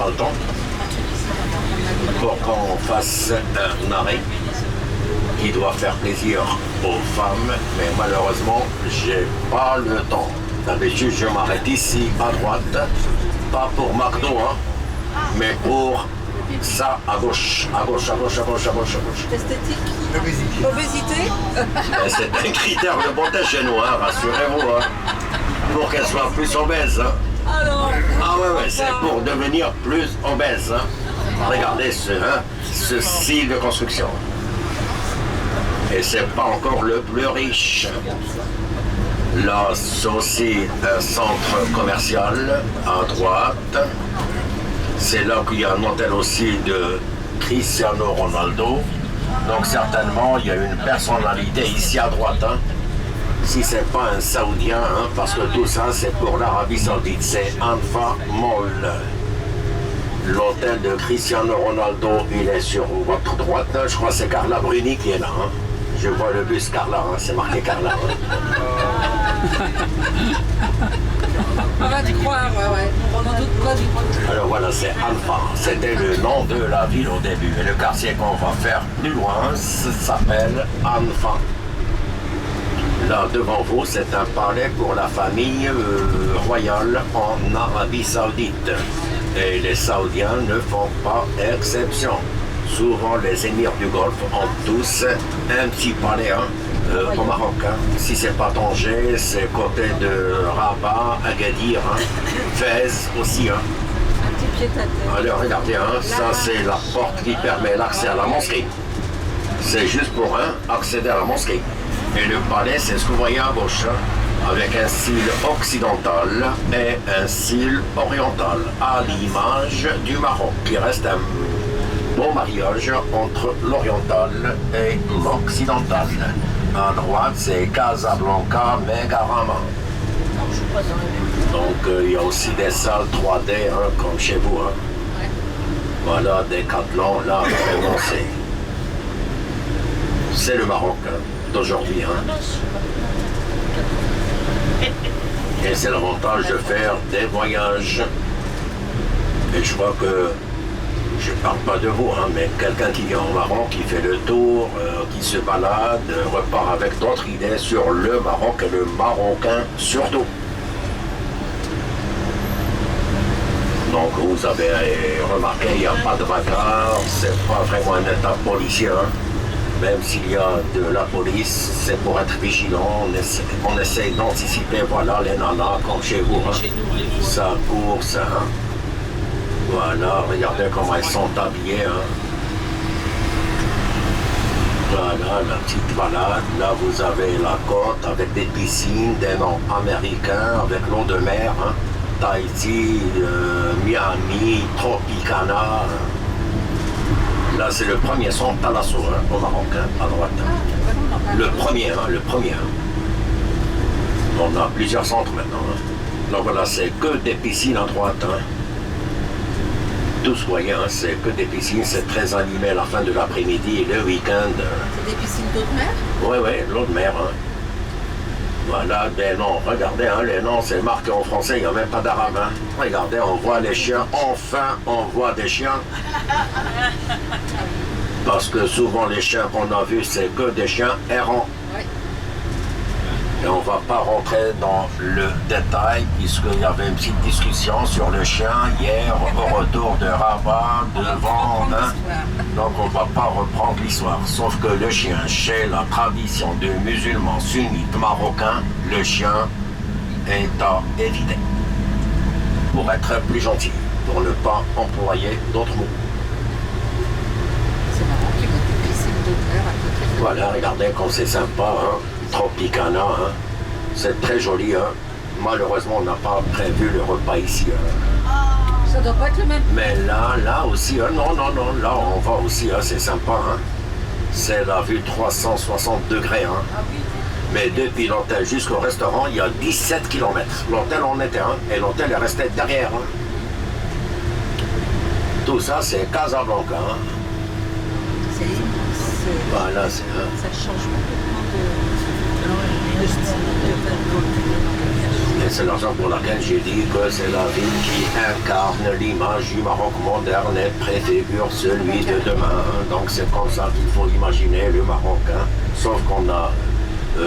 pas le temps pour qu'on fasse un arrêt qui doit faire plaisir aux femmes, mais malheureusement, j'ai pas le temps. D'habitude, je m'arrête ici à droite, pas pour McDo, hein, mais pour ça à gauche, à gauche, à gauche, à gauche, à gauche, à gauche. Esthétique. Obésité. C'est un critère de beauté chez nous, hein, rassurez-vous, hein, pour qu'elle soit plus obèse. Hein. Alors, ah ouais, c'est pour devenir plus obèse. Hein. Regardez ce style de construction. Et c'est pas encore le plus riche. Là, c'est aussi un centre commercial à droite. C'est là qu'il y a un hôtel aussi de Cristiano Ronaldo. Donc certainement, il y a une personnalité ici à droite. Hein. Si c'est pas un Saoudien, hein, parce que tout ça, c'est pour l'Arabie Saoudite. C'est Anfa Mall. L'hôtel de Cristiano Ronaldo, il est sur votre droite. Je crois que c'est Carla Bruni qui est là. Hein. Je vois le bus Carla, hein. C'est marqué Carla. Hein. On va te croire, ouais. On n'en doute pas du tout. Alors voilà, c'est Alpha. C'était le nom de la ville au début. Et le quartier qu'on va faire plus loin s'appelle Alpha. Là, devant vous, c'est un palais pour la famille royale en Arabie Saoudite. Et les Saoudiens ne font pas exception. Souvent, les émirs du Golfe ont tous un petit palais hein, au Maroc. Hein. Si c'est pas Tanger, c'est côté de Rabat, Agadir, hein. Fès aussi. Hein. Un petit pied à terre. Alors, regardez, hein, ça c'est la porte qui permet l'accès à la mosquée. C'est juste pour accéder à la mosquée. Et le palais, c'est ce que vous voyez à gauche, hein, avec un style occidental et un style oriental, à l'image du Maroc, qui reste un bon mariage entre l'oriental et l'occidental. À droite, c'est Casablanca Megarama. Donc, il y a aussi des salles 3D, hein, comme chez vous. Hein. Voilà, Decathlon, là, vraiment, c'est le Maroc. Hein. D'aujourd'hui. Hein. Et c'est l'avantage de faire des voyages. Et je crois que, je parle pas de vous, hein, mais quelqu'un qui vient au Maroc, qui fait le tour, qui se balade, repart avec d'autres idées sur le Maroc et le Marocain surtout. Donc vous avez remarqué, il n'y a pas de bagarre, c'est pas vraiment un état policier. Hein. Même s'il y a de la police, c'est pour être vigilant, on essaie d'anticiper, voilà, les nanas, comme chez vous, hein. Ça court, ça, hein. Voilà, regardez comment elles sont habillées, hein. Voilà, la petite balade, là vous avez la côte avec des piscines, des noms américains, avec l'eau de mer, hein. Tahiti, Miami, Tropicana, hein. Là, c'est le premier son Talasso, hein, au Maroc, hein, à droite. Le premier, hein, le premier. Hein. On a plusieurs centres maintenant. Hein. Donc voilà, c'est que des piscines à droite. Hein. Tous vous voyez, hein, c'est que des piscines, c'est très animé à la fin de l'après-midi et le week-end. C'est des piscines d'eau de mer? Oui, oui, l'eau de mer. Hein. Voilà, des noms, regardez, hein, les noms, c'est marqué en français, il n'y a même pas d'arabe. Hein. Regardez, on voit les chiens, enfin on voit des chiens. Parce que souvent les chiens qu'on a vus, c'est que des chiens errants. Oui. Et on ne va pas rentrer dans le détail, puisqu'il y avait une petite discussion sur le chien hier, au retour de Rabat, devant. Hein. Donc on ne va pas reprendre l'histoire. Sauf que le chien, chez la tradition de musulmans sunnites marocains, le chien est à éviter. Pour être plus gentil, pour ne pas employer d'autres mots. C'est marrant qu'ils mettent des piscines d'eau de mer à côté. Voilà, regardez comme c'est sympa, hein. Tropicana, hein. C'est très joli. Hein. Malheureusement, on n'a pas prévu le repas ici. Hein. Ça doit pas être le même. Mais là aussi, hein. Non, là on va aussi, hein. C'est sympa. Hein. C'est la vue 360 degrés. Hein. Ah oui. Mais depuis l'hôtel jusqu'au restaurant, il y a 17 km. L'hôtel en était un, et l'hôtel est resté derrière. Hein. Tout ça, c'est Casablanca. Hein. Voilà, c'est... Hein. Ça change complètement de style. Et c'est la raison pour laquelle j'ai dit que c'est la ville qui incarne l'image du Maroc moderne et préfigure celui de demain. Donc c'est comme ça qu'il faut imaginer le Maroc. Sauf qu'on a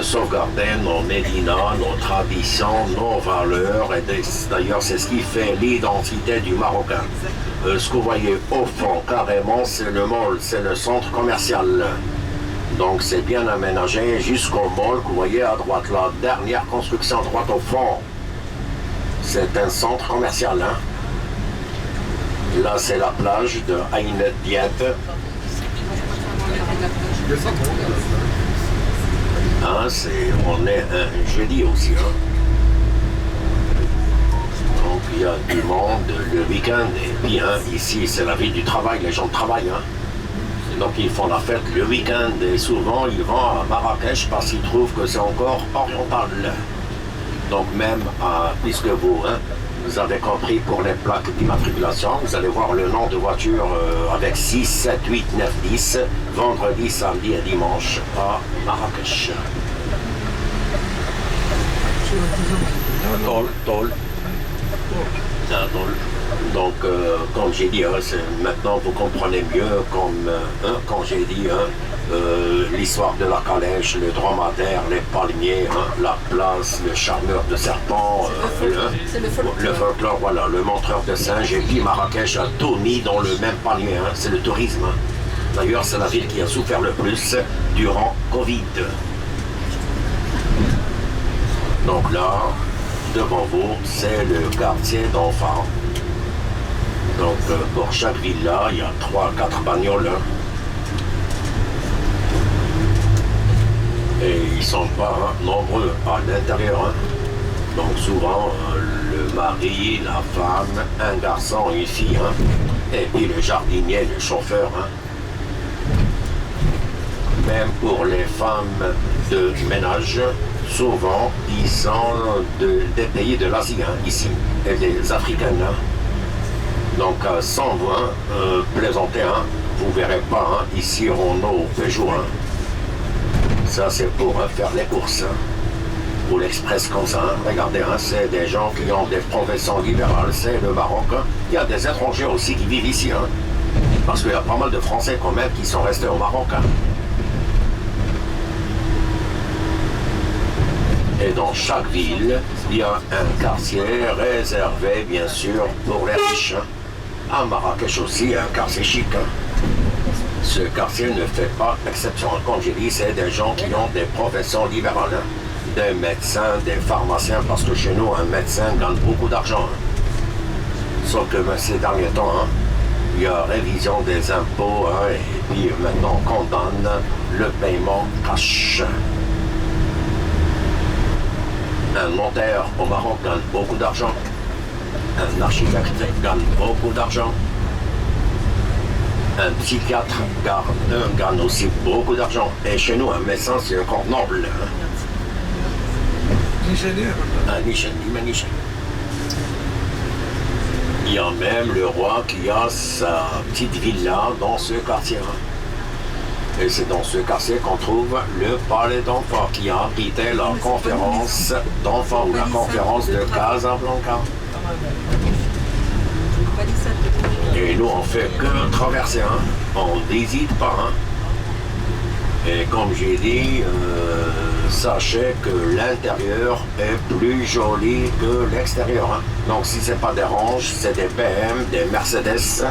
sauvegardé nos médinas, nos traditions, nos valeurs. Et d'ailleurs, c'est ce qui fait l'identité du Marocain. Ce que vous voyez au fond, carrément, c'est le mall, c'est le centre commercial. Donc c'est bien aménagé jusqu'au mall que vous voyez à droite, la dernière construction à droite au fond. C'est un centre commercial. Là c'est la plage de Ain Diep. On est un jeudi aussi. Donc il y a du monde le week-end. Et puis ici c'est la ville du travail, les gens travaillent. Donc ils font la fête le week-end et souvent ils vont à Marrakech parce qu'ils trouvent que c'est encore oriental. Donc même, puisque vous avez compris pour les plaques d'immatriculation, vous allez voir le nom de voiture avec 6, 7, 8, 9, 10, vendredi, samedi et dimanche à Marrakech. Tol. Donc, comme j'ai dit, maintenant vous comprenez mieux, comme quand j'ai dit, l'histoire de la calèche, le dromadaire, les palmiers, la place, le charmeur de serpent, le folklore, voilà, le montreur de singes, et puis Marrakech a tout mis dans le même panier, c'est le tourisme. D'ailleurs, c'est la ville qui a souffert le plus durant Covid. Donc là, devant vous, c'est le quartier d'Enfants. Donc pour chaque villa, il y a 3-4 bagnoles. Et ils ne sont pas nombreux à l'intérieur. Donc souvent, le mari, la femme, un garçon, une fille, et puis le jardinier, le chauffeur. Même pour les femmes de ménage, souvent, ils sont des pays de l'Asie, ici, et des Africaines. Donc, sans vous plaisanter, vous ne verrez pas ici Renault ou Peugeot. Ça, c'est pour faire les courses. Ou l'Express comme ça. Regardez, c'est des gens qui ont des professions libérales, c'est le Maroc. Il y a des étrangers aussi qui vivent ici. Parce qu'il y a pas mal de Français quand même qui sont restés au Maroc. Et dans chaque ville, il y a un quartier réservé, bien sûr, pour les riches. À Marrakech aussi, un quartier chic. Ce quartier ne fait pas exception. Comme j'ai dit, c'est des gens qui ont des professions libérales. Des médecins, des pharmaciens, parce que chez nous, un médecin gagne beaucoup d'argent. Sauf que ces derniers temps, il y a révision des impôts, et puis maintenant on condamne le paiement cash. Un notaire au Maroc gagne beaucoup d'argent. Un architecte gagne beaucoup d'argent. Un psychiatre gagne aussi beaucoup d'argent. Et chez nous, un médecin, c'est encore noble. Un Nichen. Il y a même le roi qui a sa petite villa dans ce quartier. Et c'est dans ce quartier qu'on trouve le palais d'Enfants qui a abrité la conférence d'Enfants ou la conférence de Casablanca. Et nous, on fait que traverser, on ne visite pas. Et comme j'ai dit, sachez que l'intérieur est plus joli que l'extérieur. Donc si ce n'est pas des Range, c'est des BM, des Mercedes.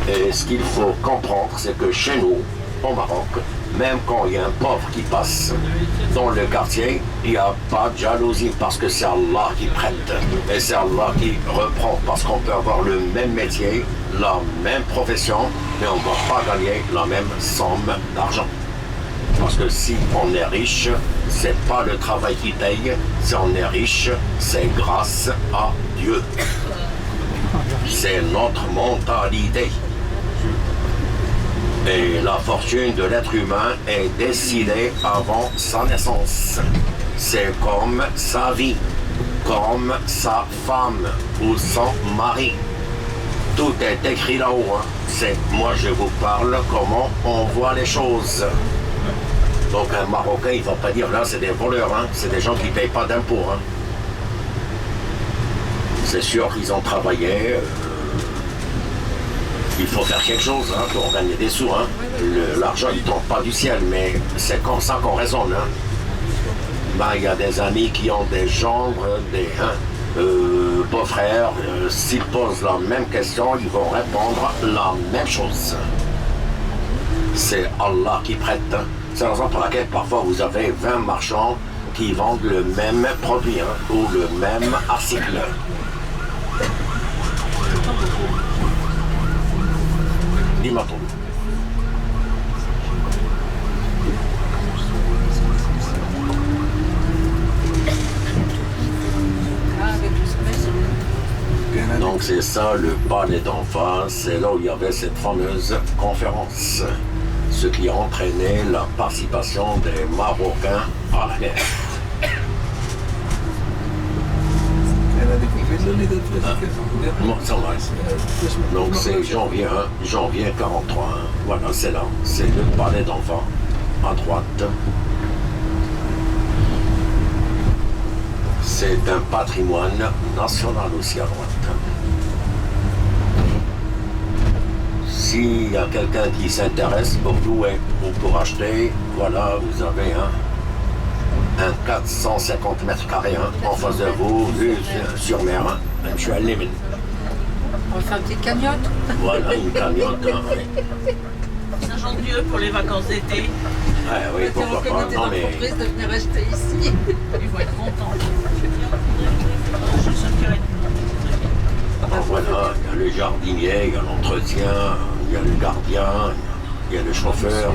Et ce qu'il faut comprendre, c'est que chez nous, au Maroc, même quand il y a un pauvre qui passe dans le quartier, il n'y a pas de jalousie parce que c'est Allah qui prête et c'est Allah qui reprend parce qu'on peut avoir le même métier, la même profession, mais on ne va pas gagner la même somme d'argent. Parce que si on est riche, c'est pas le travail qui paye, si on est riche, c'est grâce à Dieu. C'est notre mentalité. Et la fortune de l'être humain est décidée avant sa naissance. C'est comme sa vie, comme sa femme ou son mari. Tout est écrit là-haut. C'est moi je vous parle comment on voit les choses. Donc un Marocain, il ne va pas dire là c'est des voleurs, hein. C'est des gens qui ne payent pas d'impôts. Hein. C'est sûr qu'ils ont travaillé. Il faut faire quelque chose hein, pour gagner des sous. Hein. L'argent il ne tombe pas du ciel, mais c'est comme ça qu'on raisonne. Hein. Ben, il y a des amis qui ont des gendres, des beaux-frères. S'ils posent la même question, ils vont répondre la même chose. C'est Allah qui prête. Hein. C'est la raison pour laquelle parfois vous avez 20 marchands qui vendent le même produit hein, ou le même article. Dis-moi ton. Donc c'est ça le palais d'en face, c'est là où il y avait cette fameuse conférence, ce qui a entraîné la participation des Marocains à la guerre. Donc c'est janvier 1, janvier 43. Hein. Voilà, c'est là. C'est le palais d'enfants à droite. C'est un patrimoine national aussi à droite. S'il y a quelqu'un qui s'intéresse pour louer ou pour acheter, voilà, vous avez un 450 mètres carrés hein, en face de vous, vue sur mer. Hein. Je suis à Limine. On va faire une petite cagnotte. Voilà, une cagnotte. Hein. Saint-Jean-de-Dieu pour les vacances d'été. Ouais, oui, pourquoi pas. Non, mais... d'entreprise de venir acheter ici. Ils vont être contents. Je suis sûre qu'il y aurait Alors voilà, il y a le jardinier, il y a l'entretien, il y a le gardien, il y a le chauffeur.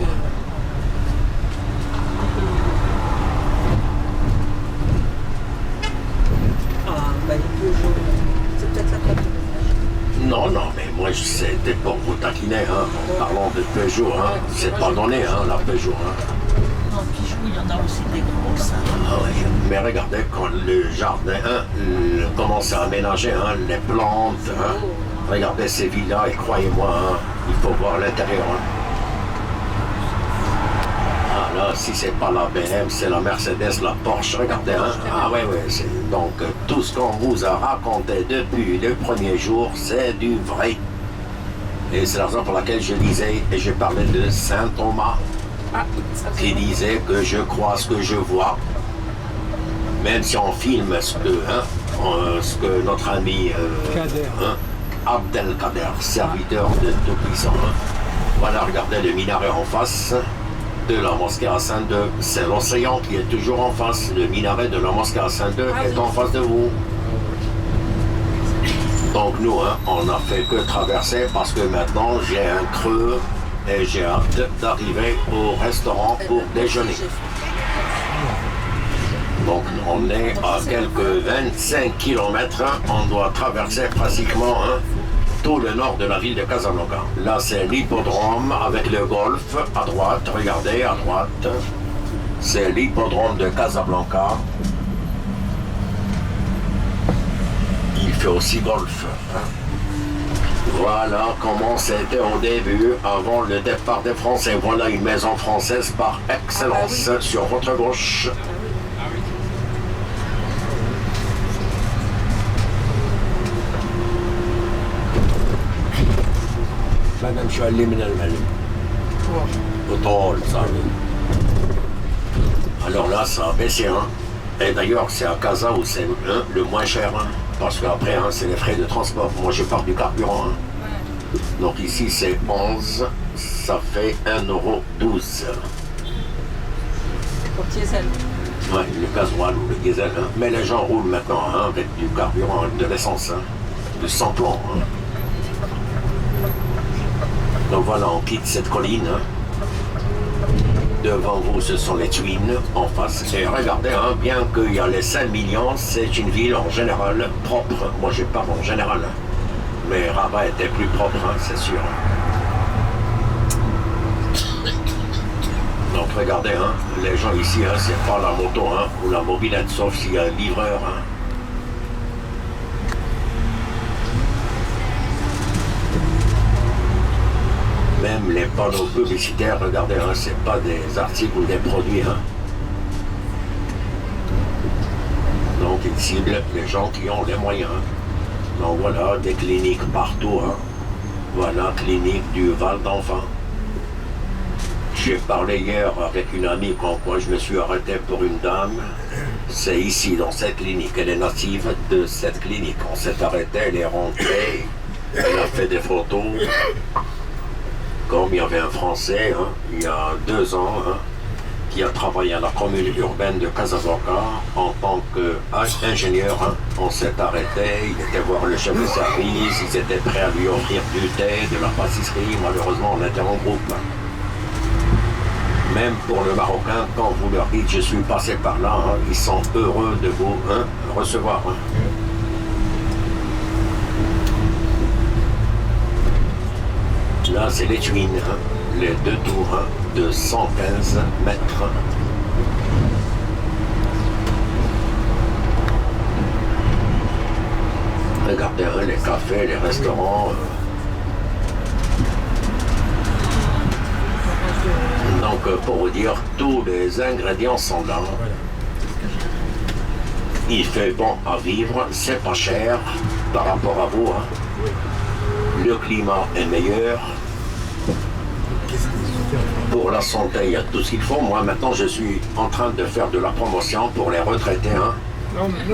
C'est peut-être la porte de ménage. Non, non, mais moi c'était pour vous taquiner, hein, en parlant de Peugeot, hein. C'est pas donné, hein, la Peugeot. Hein. Non, Pigeot, il y en a aussi des grosses. Ah oui. Mais regardez, quand le jardin commence à aménager hein, les plantes, hein, regardez ces villas et croyez-moi, hein, il faut voir l'intérieur. Hein. Ah là, si c'est pas la BM, c'est la Mercedes, la Porsche, regardez. Hein. Ah oui, oui, donc tout ce qu'on vous a raconté depuis le premier jour, c'est du vrai. Et c'est la raison pour laquelle je disais, et je parlais de Saint Thomas, qui disait que je crois ce que je vois, même si on filme ce que notre ami Abdelkader, serviteur de Tout-Puissant, hein. Voilà, regardez le minaret en face de la mosquée Hassan II. C'est l'océan qui est toujours en face. Le minaret de la mosquée Hassan II est en face de vous. Donc nous, hein, on n'a fait que traverser parce que maintenant j'ai un creux et j'ai hâte d'arriver au restaurant pour déjeuner. Donc on est à quelques 25 km, hein, on doit traverser pratiquement hein, tout le nord de la ville de Casablanca. Là c'est l'hippodrome avec le golf à droite, regardez à droite, c'est l'hippodrome de Casablanca. Il fait aussi golf. Hein. Voilà comment c'était au début, avant le départ des Français. Voilà une maison française par excellence sur votre gauche. Madame, je suis allé من المعلم. وطول صاحبي. Alors là, ça a baissé. Hein. Et d'ailleurs, c'est à Casa où c'est le moins cher. Hein. Parce qu'après, hein, c'est les frais de transport. Moi, je pars du carburant. Hein. Donc ici, c'est 11. Ça fait 1,12 €. Pour diesel. Ouais, le gasoil ou le diesel. Hein. Mais les gens roulent maintenant hein, avec du carburant, de l'essence. Hein. De sans-plomb. Hein. Donc voilà, on quitte cette colline. Hein. Devant vous, ce sont les Twins en face. Et regardez, hein, bien qu'il y a les 5 millions, c'est une ville en général propre. Moi, je parle en général. Hein. Mais Rabat était plus propre, hein, c'est sûr. Donc regardez, hein, les gens ici, hein, c'est pas la moto hein, ou la mobilette, sauf s'il y a un livreur. Hein. Même les panneaux publicitaires, regardez, hein, c'est pas des articles ou des produits. Hein. Donc ils ciblent les gens qui ont les moyens. Donc voilà, des cliniques partout. Hein. Voilà, clinique du Val d'Enfant. J'ai parlé hier avec une amie quand moi je me suis arrêté pour une dame. C'est ici, dans cette clinique. Elle est native de cette clinique. On s'est arrêté, elle est rentrée. Elle a fait des photos. Comme il y avait un Français, hein, il y a 2 ans, hein, qui a travaillé à la commune urbaine de Casablanca en tant qu'ingénieur. Hein. On s'est arrêté, il était voir le chef de service, ils étaient prêts à lui offrir du thé, de la pâtisserie. Malheureusement, on était en groupe. Même pour le Marocain, quand vous leur dites je suis passé par là, hein, ils sont heureux de vous recevoir. Hein. Là, c'est les Twins, hein, les 2 tours hein, de 115 mètres. Regardez hein, les cafés, les restaurants. Donc, pour vous dire, tous les ingrédients sont là. Il fait bon à vivre, c'est pas cher par rapport à vous. Hein. Le climat est meilleur. Pour la santé, il y a tout ce qu'il faut. Moi, maintenant, je suis en train de faire de la promotion pour les retraités hein,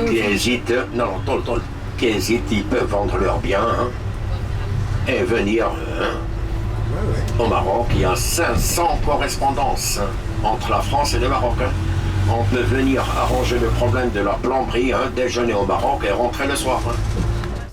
qui hésitent. Non, qui hésitent, ils peuvent vendre leurs biens hein, et venir au Maroc. Il y a 500 correspondances entre la France et le Maroc. Hein. On peut venir arranger le problème de la plomberie, hein, déjeuner au Maroc et rentrer le soir. Hein.